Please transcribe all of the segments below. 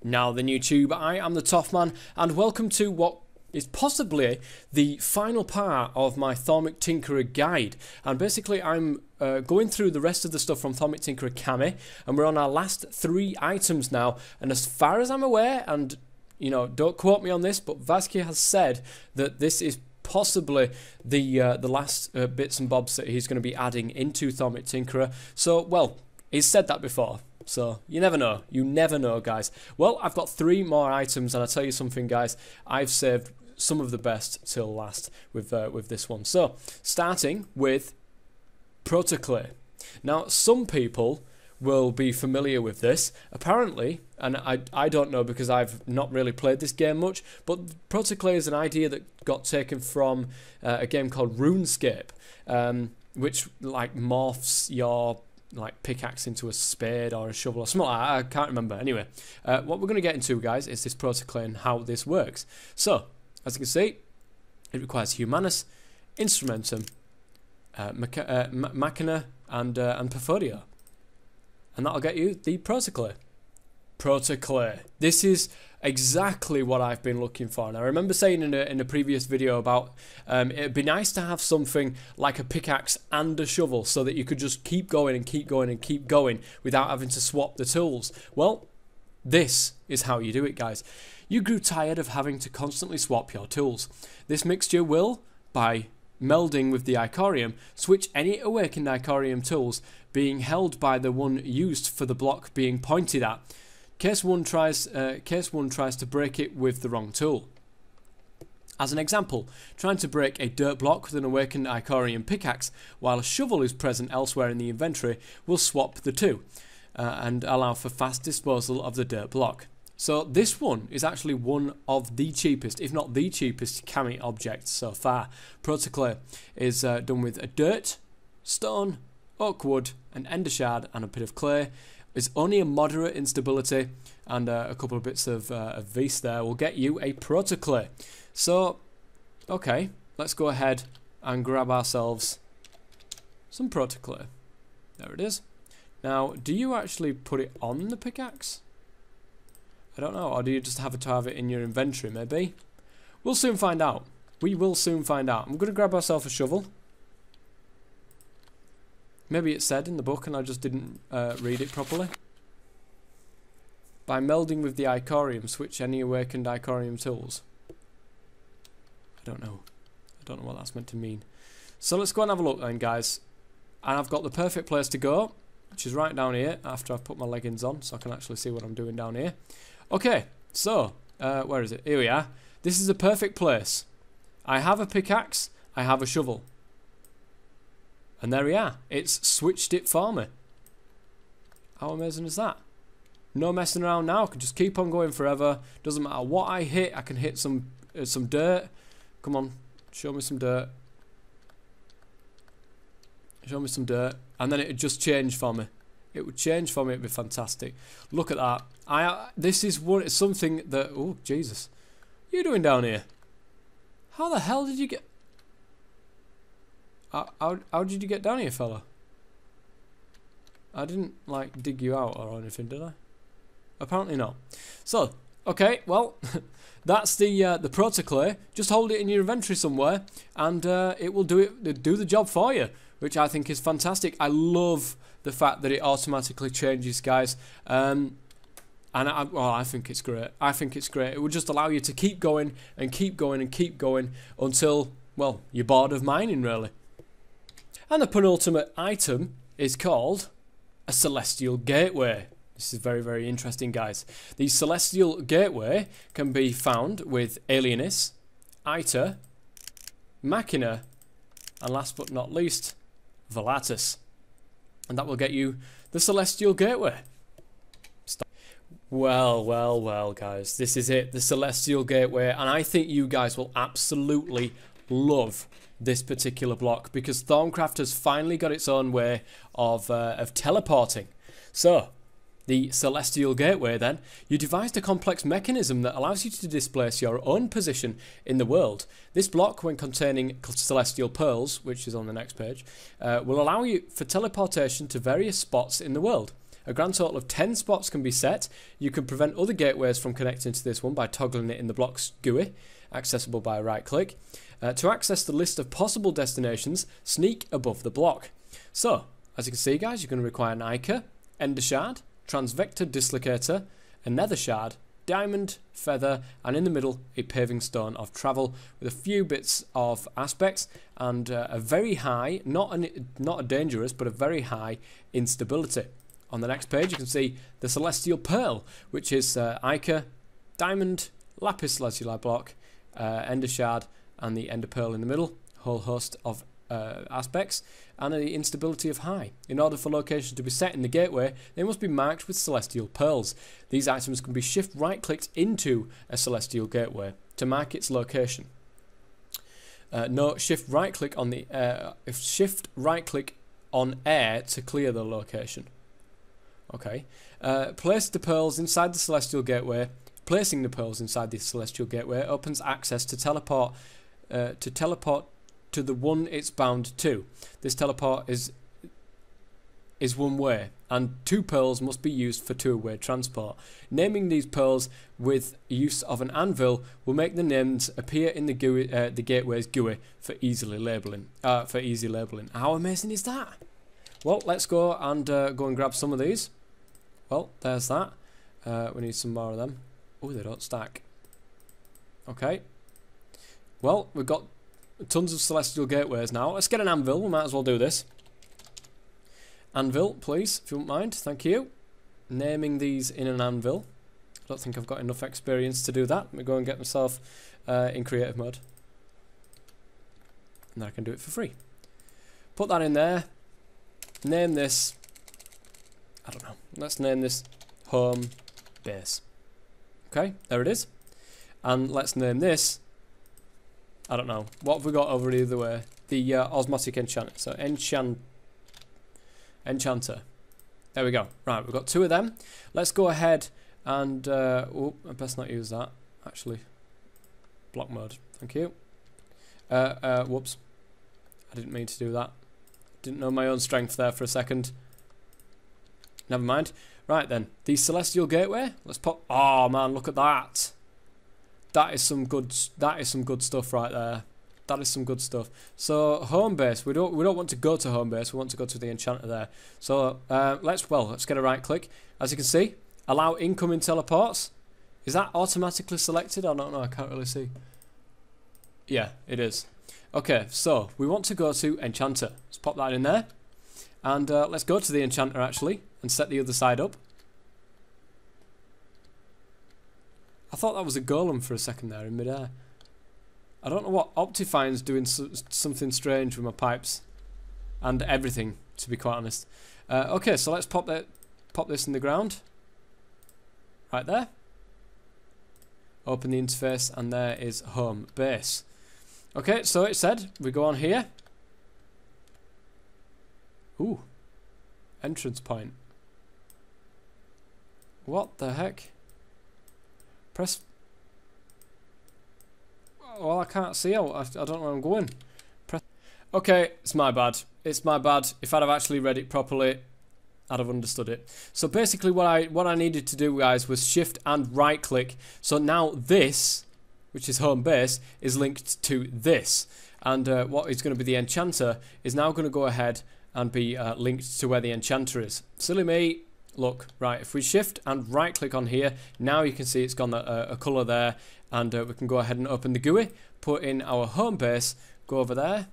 Now then YouTube, I am the Toffman and welcome to what is possibly the final part of my Thaumic Tinkerer guide. And basically I'm going through the rest of the stuff from Thaumic Tinkerer Kami, and we're on our last 3 items now, and as far as I'm aware, and you know, don't quote me on this, but Vazkii has said that this is possibly the last bits and bobs that he's going to be adding into Thaumic Tinkerer. So, well, he's said that before. So, you never know. You never know, guys. Well, I've got 3 more items, and I'll tell you something, guys. I've saved some of the best till last with this one. So, starting with Protoclay. Now, some people will be familiar with this. Apparently, and I don't know because I've not really played this game much, but Protoclay is an idea that got taken from a game called RuneScape, which like morphs your like pickaxe into a spade or a shovel or something like that. I can't remember. Anyway, what we're going to get into, guys, is this Protoclay and how this works. So, as you can see, it requires Humanus, Instrumentum, Machina, and Perfodio. And that'll get you the Protoclay. Protoclay. This is exactly what I've been looking for. And I remember saying in a previous video about it'd be nice to have something like a pickaxe and a shovel so that you could just keep going and keep going and keep going without having to swap the tools. Well, this is how you do it, guys. You grew tired of having to constantly swap your tools. This mixture will, by melding with the Icorium, switch any awakened Icorium tools being held by the one used for the block being pointed at. Case one tries to break it with the wrong tool. As an example, trying to break a dirt block with an awakened Icorium pickaxe while a shovel is present elsewhere in the inventory will swap the two and allow for fast disposal of the dirt block. So this one is actually one of the cheapest, if not the cheapest, Kami objects so far. Protoclay is done with a dirt, stone, oak wood, an ender shard and a bit of clay. It's only a moderate instability, and a couple of bits of Vs there will get you a Protoclay. So, okay, let's go ahead and grab ourselves some Protoclay. There it is. Now, do you actually put it on the pickaxe? I don't know, or do you just have to have it in your inventory, maybe? We'll soon find out. We will soon find out. I'm going to grab ourselves a shovel. Maybe it said in the book and I just didn't read it properly. By melding with the Icorium, switch any awakened Icorium tools. I don't know. I don't know what that's meant to mean. So let's go and have a look then, guys. And I've got the perfect place to go, which is right down here after I've put my leggings on so I can actually see what I'm doing down here. Okay, so, where is it? Here we are. This is a perfect place. I have a pickaxe, I have a shovel. And there we are. It's switched it for me. How amazing is that? No messing around now. I can just keep on going forever. Doesn't matter what I hit. I can hit some dirt. Come on, show me some dirt. Show me some dirt. And then it would just change for me. It would change for me. It'd be fantastic. Look at that. This is something that... Oh, Jesus. What are you doing down here? How the hell did you get... How did you get down here, fella? I didn't, like, dig you out or anything, did I? Apparently not. So, okay, well, that's the Protoclay. Just hold it in your inventory somewhere, and it will do the job for you, which I think is fantastic. I love the fact that it automatically changes, guys. And I think it's great. I think it's great. It will just allow you to keep going and keep going and keep going until, well, you're bored of mining, really. And the penultimate item is called a Celestial Gateway. This is very, very interesting, guys. The Celestial Gateway can be found with Alienis, Iter, Machina, and last but not least, Volatus. And that will get you the Celestial Gateway. Well, guys. This is it, the Celestial Gateway. And I think you guys will absolutely love this particular block because Thaumcraft has finally got its own way of teleporting. So, the Celestial Gateway then, you devised a complex mechanism that allows you to displace your own position in the world. This block, when containing Celestial Pearls, which is on the next page, will allow you for teleportation to various spots in the world. A grand total of 10 spots can be set. You can prevent other gateways from connecting to this one by toggling it in the block's GUI, accessible by right click. To access the list of possible destinations, sneak above the block. So, as you can see guys, you're going to require an Ica, Ender Shard, Transvector Dislocator, a Nether Shard, Diamond, Feather, and in the middle a Paving Stone of Travel with a few bits of aspects and a very high, not a dangerous, but a very high instability. On the next page you can see the Celestial Pearl, which is Ica, Diamond, Lapis Lazuli block, Ender Shard, and the Ender Pearl in the middle, whole host of aspects, and the instability of high. In order for locations to be set in the gateway, they must be marked with celestial pearls. These items can be shift right clicked into a celestial gateway to mark its location. Note, shift right click on the shift right click on air to clear the location. Okay. Place the pearls inside the celestial gateway. Placing the pearls inside the celestial gateway opens access to teleport to the one it's bound to. This teleport is one way, and 2 pearls must be used for 2-way transport. Naming these pearls with use of an anvil will make the names appear in the GUI, the gateway's GUI for easy labeling. How amazing is that? Well, let's go and grab some of these. Well, there's that. We need some more of them. Oh, they don't stack. Okay. Well, we've got tons of celestial gateways now. Let's get an anvil. We might as well do this. Anvil, please, if you wouldn't mind. Thank you. Naming these in an anvil. I don't think I've got enough experience to do that. Let me go and get myself in creative mode. And then I can do it for free. Put that in there. Name this. I don't know. Let's name this home base. Okay, there it is. And let's name this, I don't know, what have we got over the other way? The osmotic enchanter. So enchanter. There we go. Right, we've got 2 of them. Let's go ahead and oh, I best not use that actually. Block mode. Thank you. Whoops. I didn't mean to do that. Didn't know my own strength there for a second. Never mind. Right then, the celestial gateway. Let's pop. Oh man, look at that. That is some good stuff right there. That is some good stuff. So home base. We don't want to go to home base. We want to go to the enchanter there. So let's get a right click. As you can see, allow incoming teleports. Is that automatically selected? I don't know. I can't really see. Yeah, it is. Okay, so we want to go to enchanter. Let's pop that in there, and let's go to the enchanter actually and set the other side up. I thought that was a golem for a second there in midair. I don't know what Optifine's doing something strange with my pipes and everything, to be quite honest. Okay, so let's pop this in the ground. Right there. Open the interface and there is home base. Okay, so it said we go on here. Ooh. Entrance point. What the heck? Press. Well, I can't see out. I don't know where I'm going. Press. Okay, it's my bad. It's my bad. If I'd have actually read it properly, I'd have understood it. So basically, what I needed to do, guys, was shift and right click. So now this, which is home base, is linked to this, and what is going to be the enchanter is now going to go ahead and be linked to where the enchanter is. Silly me. Look, right, if we shift and right click on here, now you can see it's gone a colour there, and we can go ahead and open the GUI, put in our home base, go over there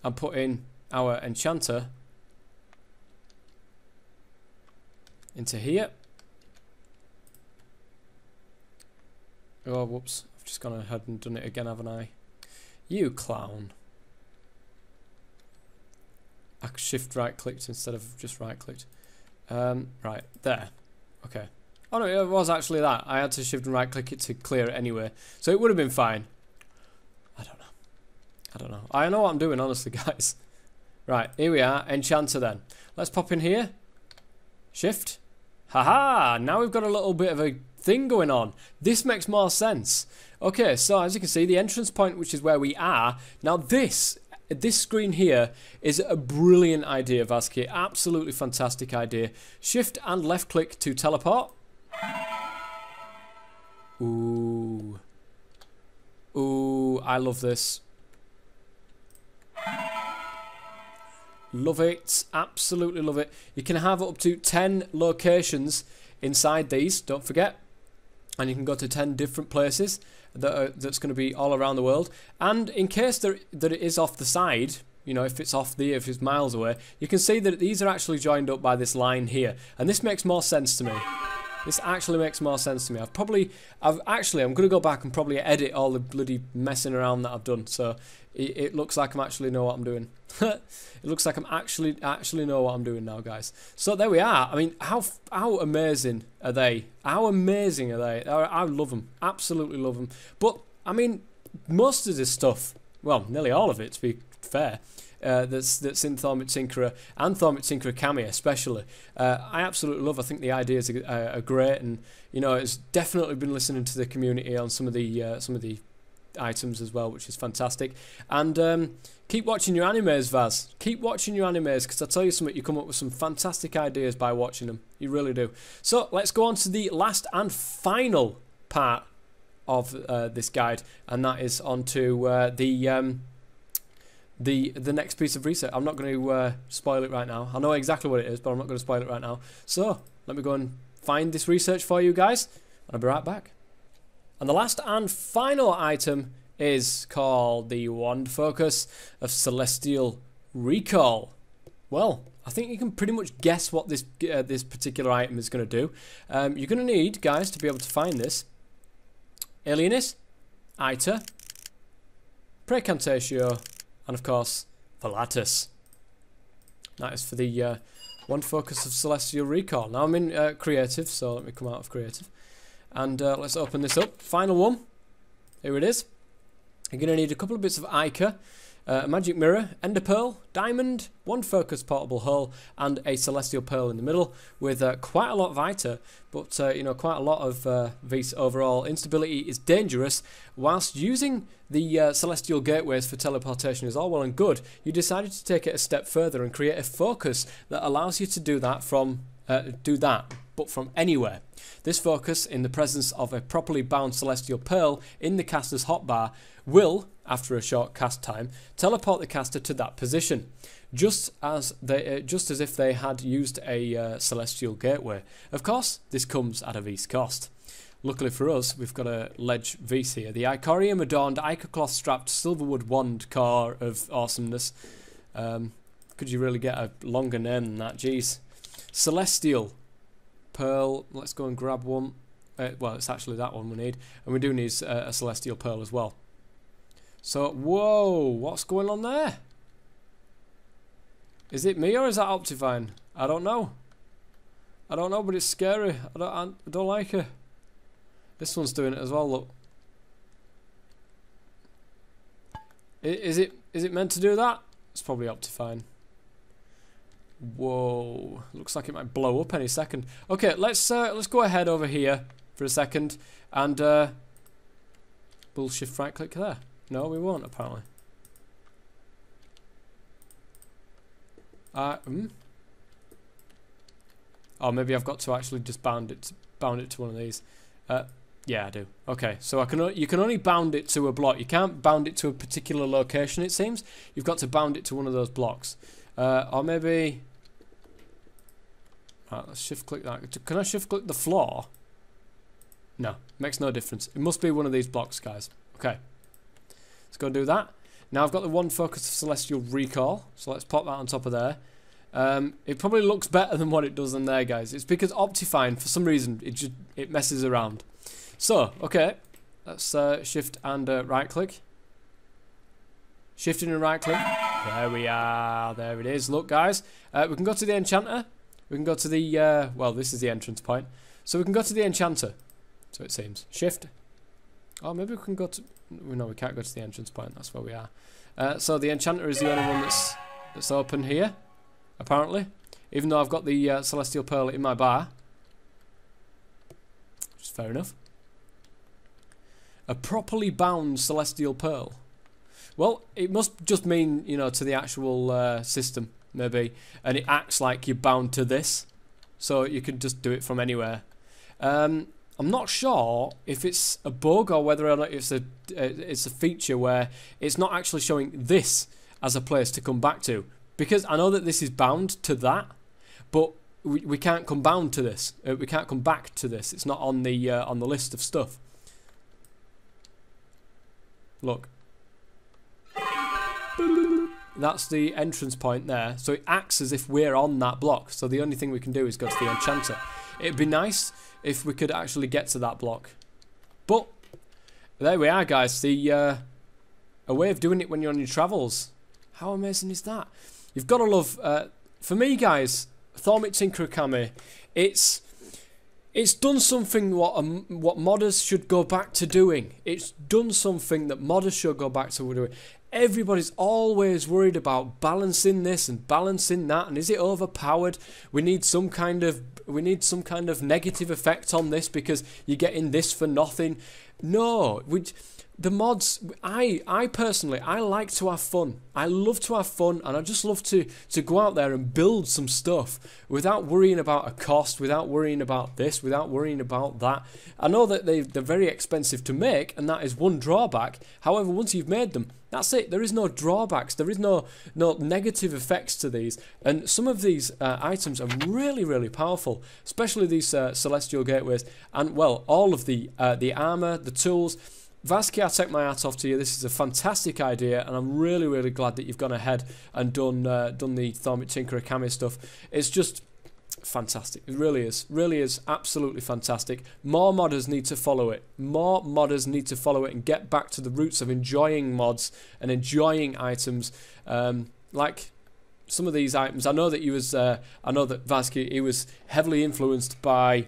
and put in our enchanter into here. Oh, whoops, I've just gone ahead and done it again, haven't I? You clown. I shift right clicked instead of just right clicked. Right, there. Okay. Oh no, it was actually that. I had to shift and right click it to clear it anyway. So it would have been fine. I don't know. I know what I'm doing, honestly, guys. Right, here we are. Enchanter then. Let's pop in here. Shift. Haha! Now we've got a little bit of a thing going on. This makes more sense. Okay, so as you can see, the entrance point, which is where we are. Now this this screen here is a brilliant idea, Vazkii. Absolutely fantastic idea. Shift and left click to teleport. Ooh. Ooh, I love this. Love it. Absolutely love it. You can have up to 10 locations inside these, don't forget. And you can go to 10 different places that's going to be all around the world. And in case that it is off the side, you know, if if it's miles away, you can see that these are actually joined up by this line here. And this makes more sense to me. This actually makes more sense to me. I'm going to go back and probably edit all the bloody messing around that I've done. So it looks like I'm actually know what I'm doing. It looks like I'm actually know what I'm doing now, guys. So there we are. I mean, how amazing are they? How amazing are they? I love them. Absolutely love them. But, I mean, most of this stuff, well, nearly all of it, to be fair, that's in Thaumic Tinkerer and Thaumic Tinkerer Cameo especially. I absolutely love. I think the ideas are great, and you know, it's definitely been listening to the community on some of the items as well, which is fantastic. And keep watching your animes, Vaz. Keep watching your animes, because I tell you something, you come up with some fantastic ideas by watching them. You really do. So let's go on to the last and final part of this guide, and that is onto the next piece of research. I'm not going to spoil it right now. I know exactly what it is, but I'm not going to spoil it right now. So let me go and find this research for you guys, and I'll be right back. And the last and final item is called the Wand Focus of Celestial Recall. Well, I think you can pretty much guess what this particular item is going to do. You're going to need, guys, to be able to find this. Alienis, Ita, Precantatio, and of course, Volatus. That is for the Wand Focus of Celestial Recall. Now I'm in creative, so let me come out of creative. And let's open this up. Final one. Here it is. You're going to need a couple of bits of Ica, a magic mirror, ender pearl, diamond, Wand Focus portable hull, and a celestial pearl in the middle, with quite a lot of Ita, but you know, quite a lot of V's overall. Instability is dangerous. Whilst using the celestial gateways for teleportation is all well and good, you decided to take it a step further and create a focus that allows you to do that but from anywhere. This focus, in the presence of a properly bound celestial pearl in the caster's hotbar, will, after a short cast time, teleport the caster to that position, just as if they had used a celestial gateway. Of course, this comes at a V's cost. Luckily for us, we've got a ledge V's here. The Icorium adorned Ica cloth strapped silverwood wand core of awesomeness. Could you really get a longer name than that? Jeez. Celestial pearl. Let's go and grab one. Well, it's actually that one we need, and we do need a celestial pearl as well. So, whoa, what's going on there? Is it me or is that Optifine? I don't know. I don't know, but it's scary. I don't like it. This one's doing it as well. Look. Is it meant to do that? It's probably Optifine. Whoa, looks like it might blow up any second. Okay, let's go ahead over here for a second, and we'll shift right click there. No, we won't apparently. Oh, maybe I've got to actually just bound it to one of these. Yeah, I do. Okay, so you can only bound it to a block. You can't bound it to a particular location, it seems. You've got to bound it to one of those blocks. Or maybe... Right, let's shift click that. Can I shift click the floor? No, makes no difference. It must be one of these blocks, guys. Okay, let's go and do that. Now I've got the Wand Focus of Celestial Recall, so let's pop that on top of there. It probably looks better than what it does in there, guys. It's because Optifine, for some reason, it messes around. So, okay, let's shift and right click. Shifting and right click. There we are. There it is. Look, guys, we can go to the enchanter. We can go to the, well, this is the entrance point. So we can go to the enchanter, so it seems. Shift. Oh, maybe we can go to... No, we can't go to the entrance point. That's where we are. So the enchanter is the only one that's open here, apparently. Even though I've got the celestial pearl in my bar. Which is fair enough. A properly bound celestial pearl. Well, it must just mean, you know, to the actual system, maybe. And it acts like you're bound to this. So you can just do it from anywhere. I'm not sure if it's a bug or whether or not it's a feature where it's not actually showing this as a place to come back to. Because I know that this is bound to that, but we can't come bound to this. We can't come back to this. It's not on the list of stuff. Look. That's the entrance point there. So it acts as if we're on that block. So the only thing we can do is go to the enchanter. It'd be nice if we could actually get to that block. But there we are, guys. A way of doing it when you're on your travels. How amazing is that? You've got to love... for me, guys, Thaumic Tinkerer Kami, it's done something what modders should go back to doing. It's done something that modders should go back to doing. Everybody's always worried about balancing this and balancing that, and is it overpowered? We need some kind of negative effect on this because you're getting this for nothing. No, the mods, I personally, I like to have fun. I love to have fun, and I just love to go out there and build some stuff without worrying about a cost, without worrying about this, without worrying about that. I know that they're very expensive to make, and that is one drawback. However, once you've made them, that's it. There is no drawbacks. There is no negative effects to these. And some of these items are really, really powerful, especially these celestial gateways, and well, all of the armor, the tools. Vazkii, I take my hat off to you. This is a fantastic idea, and I'm really, really glad that you've gone ahead and done the Thaumic Tinkerer Kami stuff. It's just fantastic. It really is absolutely fantastic. More modders need to follow it. More modders need to follow it and get back to the roots of enjoying mods and enjoying items. Like some of these items, I know that I know that Vazkii, he was heavily influenced by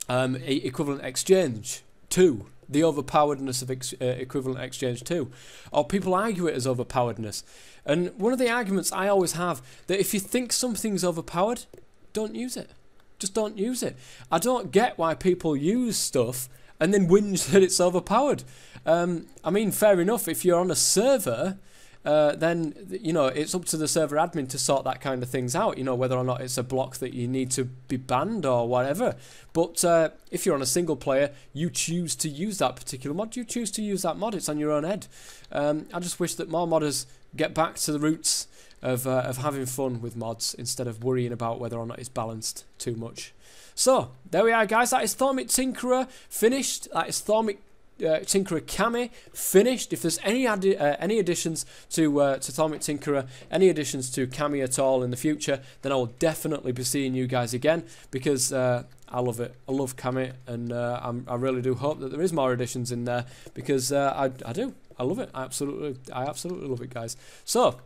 equivalent exchange 2. The overpoweredness of equivalent exchange 2, or people argue it as overpoweredness. And one of the arguments I always have, that if you think something's overpowered, don't use it. Just don't use it. I don't get why people use stuff and then whinge that it's overpowered. I mean, fair enough, if you're on a server, then, you know, it's up to the server admin to sort that kind of things out, you know, whether or not it's a block that you need to be banned or whatever. But if you're on a single player, you choose to use that particular mod, you choose to use that mod, it's on your own head. I just wish that more modders get back to the roots of having fun with mods instead of worrying about whether or not it's balanced too much. So, there we are, guys. That is Thaumic Tinkerer finished. That is Thaumic Tinkerer Kami finished. If there's any additions to Thaumic Tinkerer, any additions to Kami at all in the future, then I will definitely be seeing you guys again, because I love it. I love Kami, and I really do hope that there is more additions in there, because I do. I love it. I absolutely love it, guys. So,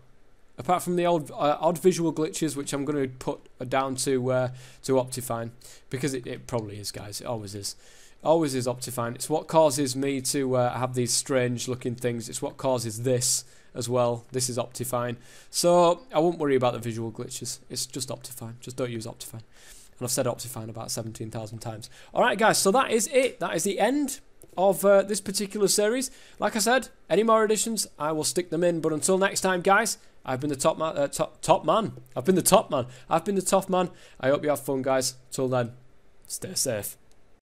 apart from the odd visual glitches, which I'm going to put down to Optifine, because it probably is, guys. It always is. Always is Optifine. It's what causes me to have these strange looking things. It's what causes this as well. This is Optifine. So I won't worry about the visual glitches. It's just Optifine. Just don't use Optifine. And I've said Optifine about 17,000 times. Alright, guys, so that is it. That is the end of this particular series. Like I said, any more additions, I will stick them in. But until next time, guys, I've been the top man. I've been the top man. I've been the top man. I hope you have fun, guys. Till then, stay safe.